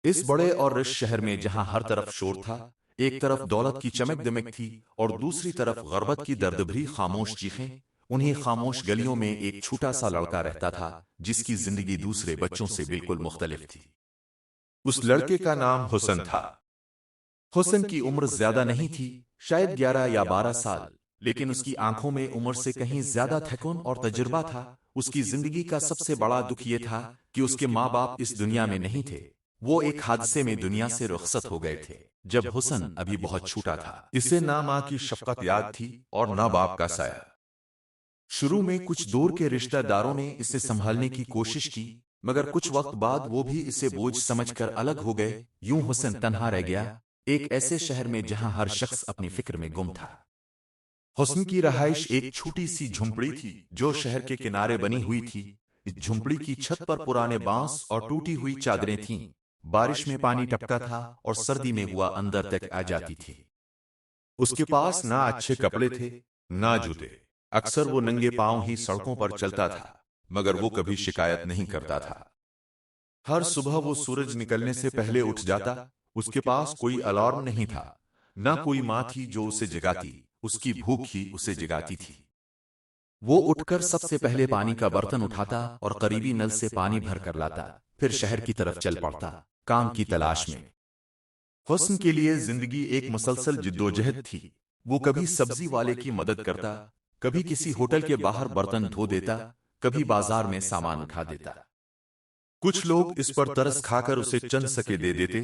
اس بڑے اور رش شہر میں جہاں ہر طرف شور تھا، ایک طرف دولت کی چمک دمک تھی اور دوسری طرف غربت کی دردبھری خاموش چیخیں، انہیں خاموش گلیوں میں ایک چھوٹا سا لڑکا رہتا تھا جس کی زندگی دوسرے بچوں سے بالکل مختلف تھی۔ اس لڑکے کا نام حسن تھا۔ حسن کی عمر زیادہ نہیں تھی، شاید 11 یا 12 سال، لیکن اس کی آنکھوں میں عمر سے کہیں زیادہ تھکن اور تجربہ تھا۔ اس کی زندگی کا سب سے بڑا دکھ یہ تھا کہ اس کے ماں باپ اس دنیا میں نہیں تھے، وہ ایک حادثے میں دنیا سے رخصت ہو گئے تھے جب حسن ابھی بہت چھوٹا تھا۔ اسے نہ ماں کی شفقت یاد تھی اور نہ باپ کا سایہ۔ شروع میں کچھ دور کے رشتہ داروں نے اسے سنبھالنے کی کوشش کی، مگر کچھ وقت بعد وہ بھی اسے بوجھ سمجھ کر الگ ہو گئے۔ یوں حسن تنہا رہ گیا، ایک ایسے شہر میں جہاں ہر شخص اپنی فکر میں گم تھا۔ حسن کی رہائش ایک چھوٹی سی جھونپڑی تھی جو شہر کے کنارے بنی ہوئی تھی۔ اس جھونپڑی کی چھت پر پرانے بانس اور ٹوٹی ہوئی چادریں تھیں، بارش میں پانی ٹپکا تھا اور سردی میں ہوا اندر تک آ جاتی تھی۔ اس کے پاس نہ اچھے کپڑے تھے نہ جوتے، اکثر وہ ننگے پاؤں ہی سڑکوں پر چلتا تھا، مگر وہ کبھی شکایت نہیں کرتا تھا۔ ہر صبح وہ سورج نکلنے سے پہلے اٹھ جاتا، اس کے پاس کوئی الارم نہیں تھا، نہ کوئی ماں تھی جو اسے جگاتی، اس کی بھوک ہی اسے جگاتی تھی۔ وہ اٹھ کر سب سے پہلے پانی کا برتن اٹھاتا اور قریبی نل سے پانی بھر کر لاتا، پھر شہر کی طرف چل پڑتا، کام کی تلاش میں۔ حسن کے لیے زندگی ایک مسلسل جدوجہد تھی۔ وہ کبھی سبزی والے کی مدد کرتا، کبھی کسی ہوٹل کے باہر برتن دھو دیتا، کبھی بازار میں سامان اٹھا دیتا۔ کچھ لوگ اس پر ترس کھا کر اسے چند سکے دے دیتے،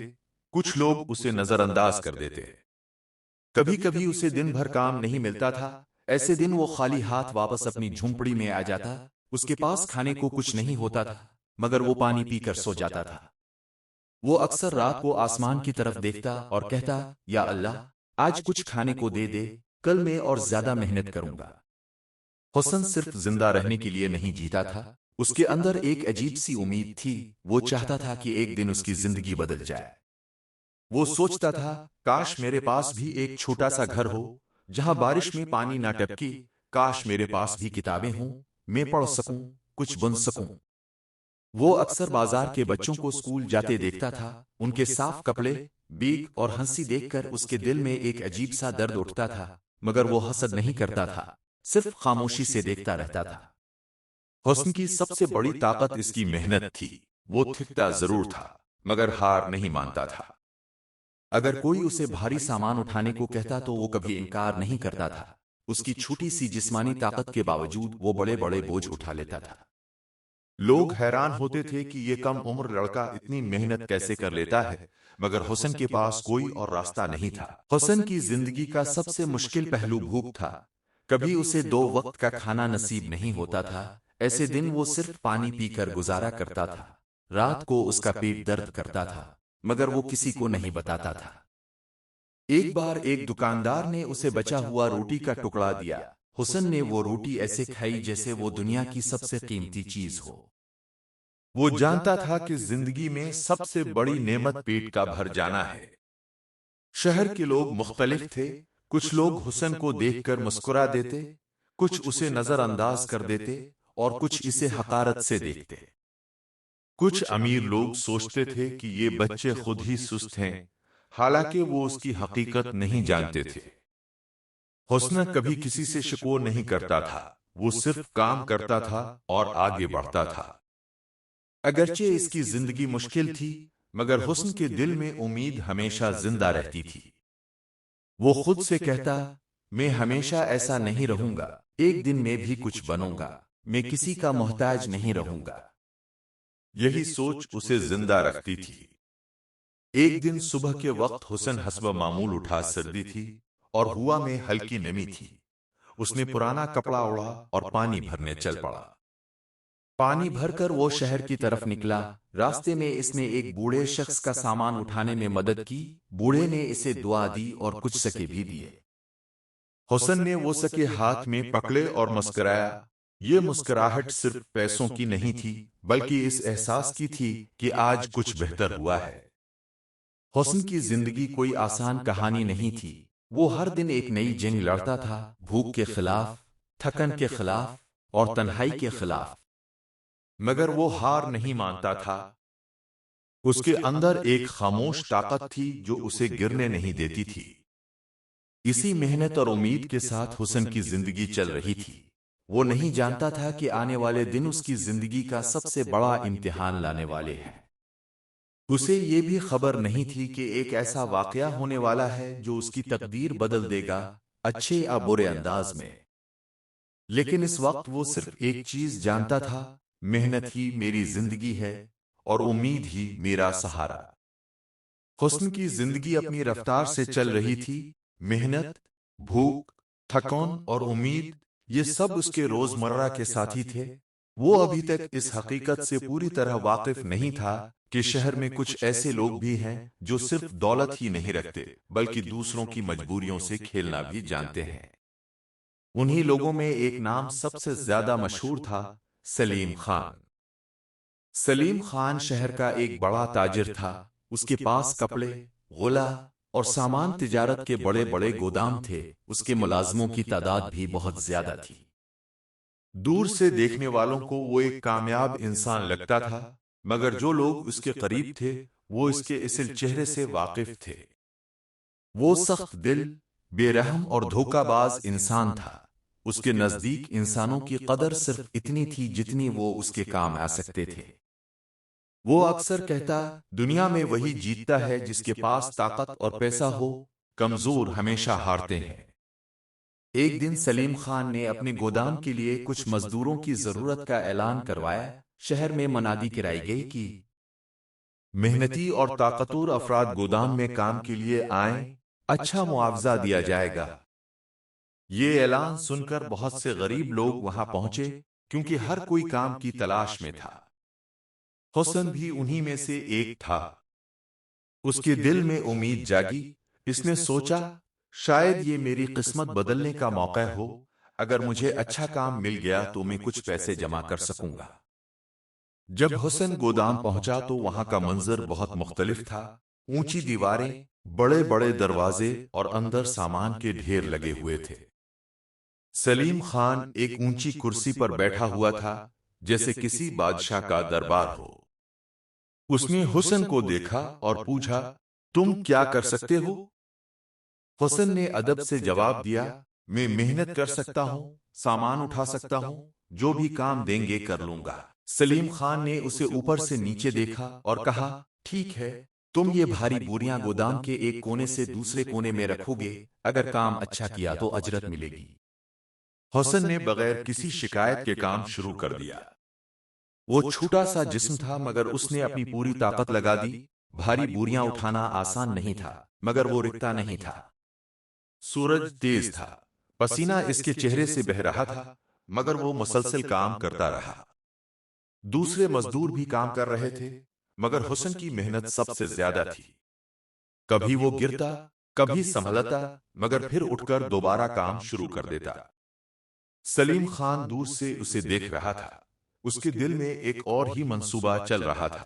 کچھ لوگ اسے نظر انداز کر دیتے۔ کبھی کبھی اسے دن بھر کام نہیں ملتا تھا، ایسے دن وہ خالی ہاتھ واپس اپنی جھونپڑی میں آ جاتا۔ اس کے پاس کھانے کو کچھ نہیں ہوتا تھا، مگر وہ پانی پی کر سو جاتا تھا۔ وہ اکثر رات کو آسمان کی طرف دیکھتا اور کہتا، یا اللہ، آج کچھ کھانے کو دے دے، کل میں اور زیادہ محنت کروں گا۔ حسن صرف زندہ رہنے کے لیے نہیں جیتا تھا، اس کے اندر ایک عجیب سی امید تھی۔ وہ چاہتا تھا کہ ایک دن اس کی زندگی بدل جائے۔ وہ سوچتا تھا، کاش میرے پاس بھی ایک چھوٹا سا گھر ہو جہاں بارش میں پانی نہ ٹپکے، کاش میرے پاس بھی کتابیں ہوں، میں پڑھ سکوں، کچھ بن سکوں۔ وہ اکثر بازار کے بچوں کو اسکول جاتے دیکھتا تھا، ان کے صاف کپڑے، بیگ اور ہنسی دیکھ کر اس کے دل میں ایک عجیب سا درد اٹھتا تھا، مگر وہ حسد نہیں کرتا تھا، صرف خاموشی سے دیکھتا رہتا تھا۔ حسن کی سب سے بڑی طاقت اس کی محنت تھی۔ وہ تھکتا ضرور تھا، مگر ہار نہیں مانتا تھا۔ اگر کوئی اسے بھاری سامان اٹھانے کو کہتا تو وہ کبھی انکار نہیں کرتا تھا۔ اس کی چھوٹی سی جسمانی طاقت کے باوجود وہ بڑے بڑے بوجھ اٹھا لیتا تھا۔ لوگ حیران ہوتے تھے کہ یہ کم عمر لڑکا اتنی محنت کیسے کر لیتا ہے، مگر حسن کے پاس کوئی اور راستہ نہیں تھا۔ حسن کی زندگی کا سب سے مشکل پہلو بھوک تھا۔ کبھی اسے 2 وقت کا کھانا نصیب نہیں ہوتا تھا، ایسے دن وہ صرف پانی پی کر گزارا کرتا تھا۔ رات کو اس کا پیٹ درد کرتا تھا، مگر وہ کسی کو نہیں بتاتا تھا۔ ایک بار ایک دکاندار نے اسے بچا ہوا روٹی کا ٹکڑا دیا۔ حسن نے وہ روٹی ایسے کھائی جیسے وہ دنیا کی سب سے قیمتی چیز ہو۔ وہ جانتا تھا کہ زندگی میں سب سے بڑی نعمت پیٹ کا بھر جانا ہے۔ شہر کے لوگ مختلف تھے، کچھ لوگ حسن کو دیکھ کر مسکرا دیتے، کچھ اسے نظر انداز کر دیتے اور کچھ اسے حقارت سے دیکھتے۔ کچھ امیر لوگ سوچتے تھے کہ یہ بچے خود ہی سست ہیں، حالانکہ وہ اس کی حقیقت نہیں جانتے تھے۔ حسن کبھی کسی سے شکوہ نہیں کرتا تھا، وہ صرف کام کرتا تھا اور آگے بڑھتا تھا۔ اگرچہ اس کی زندگی مشکل تھی، مگر حسن کے دل میں امید ہمیشہ زندہ رہتی تھی۔ وہ خود سے کہتا، میں ہمیشہ ایسا نہیں رہوں گا، ایک دن میں بھی کچھ بنوں گا، میں کسی کا محتاج نہیں رہوں گا۔ یہی سوچ اسے زندہ رکھتی تھی۔ ایک دن صبح کے وقت حسن حسب معمول اٹھا، سردی تھی اور ہوا میں ہلکی نمی تھی۔ اس نے پرانا کپڑا اوڑھا اور پانی بھرنے چل پڑا۔ پانی بھر کر وہ شہر کی طرف نکلا۔ راستے میں اس نے ایک بوڑھے شخص کا سامان اٹھانے میں مدد کی۔ بوڑھے نے اسے دعا دی اور کچھ سکے بھی دیے۔ حسن نے وہ سکے ہاتھ میں پکڑے اور مسکرایا۔ یہ مسکراہٹ صرف پیسوں کی نہیں تھی، بلکہ اس احساس کی تھی کہ آج کچھ بہتر ہوا ہے۔ حسن کی زندگی کوئی آسان کہانی نہیں تھی۔ وہ ہر دن ایک نئی جنگ لڑتا تھا، بھوک کے خلاف، تھکن کے خلاف اور تنہائی کے خلاف، مگر وہ ہار نہیں مانتا تھا۔ اس کے اندر ایک خاموش طاقت تھی جو اسے گرنے نہیں دیتی تھی۔ اسی محنت اور امید کے ساتھ حسن کی زندگی چل رہی تھی۔ وہ نہیں جانتا تھا کہ آنے والے دن اس کی زندگی کا سب سے بڑا امتحان لانے والے ہیں۔ اسے یہ بھی خبر نہیں تھی کہ ایک ایسا واقعہ ہونے والا ہے جو اس کی تقدیر بدل دے گا، اچھے یا برے انداز میں۔ لیکن اس وقت وہ صرف ایک چیز جانتا تھا، محنت ہی میری زندگی ہے اور امید ہی میرا سہارا۔ حسن کی زندگی اپنی رفتار سے چل رہی تھی۔ محنت، بھوک، تھکن اور امید، یہ سب اس کے روزمرہ کے ساتھی تھے۔ وہ ابھی تک اس حقیقت سے پوری طرح واقف نہیں تھا کہ شہر میں کچھ ایسے لوگ بھی ہیں جو صرف دولت ہی نہیں رکھتے بلکہ دوسروں کی مجبوریوں سے کھیلنا بھی جانتے ہیں۔ انہی لوگوں میں ایک نام سب سے زیادہ مشہور تھا، سلیم خان۔ سلیم خان شہر کا ایک بڑا تاجر تھا۔ اس کے پاس کپڑے، غلہ اور سامان تجارت کے بڑے بڑے گودام تھے۔ اس کے ملازموں کی تعداد بھی بہت زیادہ تھی۔ دور سے دیکھنے والوں کو وہ ایک کامیاب انسان لگتا تھا، مگر جو لوگ اس کے قریب تھے وہ اس کے اصل چہرے سے واقف تھے۔ وہ سخت دل، بے رحم اور دھوکہ باز انسان تھا۔ اس کے نزدیک انسانوں کی قدر صرف اتنی تھی جتنی وہ اس کے کام آ سکتے تھے۔ وہ اکثر کہتا، دنیا میں وہی جیتتا ہے جس کے پاس طاقت اور پیسہ ہو، کمزور ہمیشہ ہارتے ہیں۔ ایک دن سلیم خان نے اپنے گودام کے لیے کچھ مزدوروں کی ضرورت کا اعلان کروایا۔ شہر میں منادی کرائی گئی کہ محنتی اور طاقتور افراد گودام میں کام کے لیے آئیں، اچھا معاوضہ دیا جائے گا۔ یہ اعلان سن کر بہت سے غریب لوگ وہاں پہنچے کیونکہ ہر کوئی کام کی تلاش میں تھا۔ حسن بھی انہی میں سے ایک تھا۔ اس کے دل میں امید جاگی۔ اس نے سوچا، شاید یہ میری قسمت بدلنے کا موقع ہو۔ اگر مجھے اچھا کام مل گیا تو میں کچھ پیسے جمع کر سکوں گا۔ جب حسن گودام پہنچا تو وہاں کا منظر بہت مختلف تھا۔ اونچی دیواریں، بڑے بڑے دروازے اور اندر سامان کے ڈھیر لگے ہوئے تھے۔ سلیم خان ایک اونچی کرسی پر بیٹھا ہوا تھا، جیسے کسی بادشاہ کا دربار ہو۔ اس نے حسن کو دیکھا اور پوچھا، تم کیا کر سکتے ہو؟ حسن نے ادب سے جواب دیا، میں محنت کر سکتا ہوں، سامان اٹھا سکتا ہوں، جو بھی کام دیں گے کر لوں گا۔ سلیم خان نے اسے اوپر سے نیچے دیکھا اور کہا، ٹھیک ہے، تم یہ بھاری بوریاں گودام کے ایک کونے سے دوسرے کونے میں رکھو گے، اگر کام اچھا کیا تو اجرت ملے گی۔ حسن نے بغیر کسی شکایت کے کام شروع کر دیا۔ وہ چھوٹا سا جسم تھا مگر اس نے اپنی پوری طاقت لگا دی۔ بھاری بوریاں اٹھانا آسان نہیں تھا مگر وہ رکتا نہیں تھا۔ سورج تیز تھا، پسینہ اس کے چہرے سے بہہ رہا تھا مگر وہ مسلسل کام کرتا رہا۔ دوسرے مزدور بھی کام کر رہے تھے مگر حسن کی محنت سب سے زیادہ تھی۔ کبھی وہ گرتا، کبھی سنبھلتا، مگر پھر اٹھ کر دوبارہ کام شروع کر دیتا۔ سلیم خان دور سے اسے دیکھ رہا تھا۔ اس کے دل میں ایک اور ہی منصوبہ چل رہا تھا۔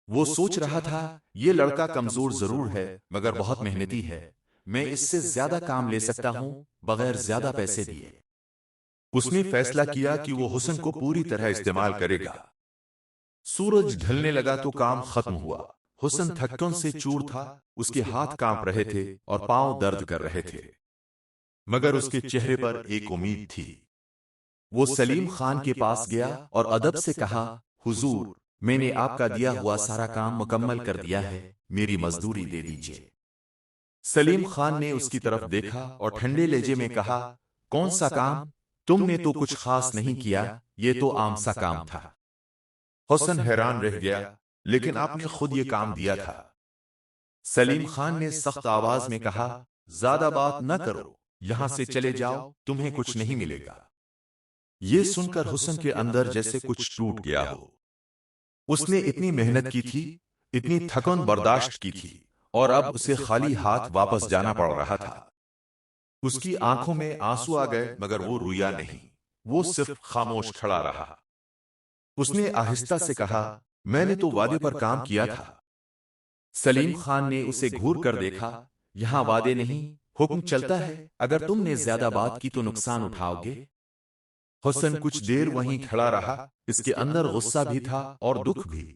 وہ سوچ رہا تھا، یہ لڑکا کمزور ضرور ہے مگر بہت محنتی ہے، میں اس سے زیادہ کام لے سکتا ہوں بغیر زیادہ پیسے دیے۔ اس نے فیصلہ کیا کہ وہ حسن کو پوری طرح استعمال کرے گا۔ سورج ڈھلنے لگا تو کام ختم ہوا۔ حسن تھکن سے چور تھا، اس کے ہاتھ کانپ رہے تھے اور پاؤں درد کر رہے تھے، مگر اس کے چہرے پر ایک امید تھی۔ وہ سلیم خان کے پاس گیا اور ادب سے کہا، حضور، میں نے آپ کا دیا ہوا سارا کام مکمل کر دیا ہے، میری مزدوری دے دیجیے۔ سلیم خان نے اس کی طرف دیکھا اور ٹھنڈے لہجے میں کہا، کون سا کام؟ تم نے تو کچھ خاص نہیں کیا، یہ تو عام سا کام تھا۔ حسن حیران رہ گیا، لیکن آپ نے خود یہ کام دیا تھا۔ سلیم خان نے سخت آواز میں کہا، زیادہ بات نہ کرو، یہاں سے چلے جاؤ، تمہیں کچھ نہیں ملے گا۔ یہ سن کر حسن کے اندر جیسے کچھ ٹوٹ گیا ہو۔ اس نے اتنی محنت کی تھی، اتنی تھکن برداشت کی تھی، اور اب اسے خالی ہاتھ واپس جانا پڑ رہا تھا۔ اس کی آنکھوں میں آنسو آ گئے مگر وہ رویا نہیں، وہ صرف خاموش کھڑا رہا۔ اس نے آہستہ سے کہا، میں نے تو وعدے پر کام کیا تھا۔ سلیم خان نے اسے گھور کر دیکھا، یہاں وعدے نہیں، حکم چلتا ہے، اگر تم نے زیادہ بات کی تو نقصان اٹھاؤ گے۔ حسن کچھ دیر وہیں کھڑا رہا، اس کے اندر غصہ بھی تھا اور دکھ بھی،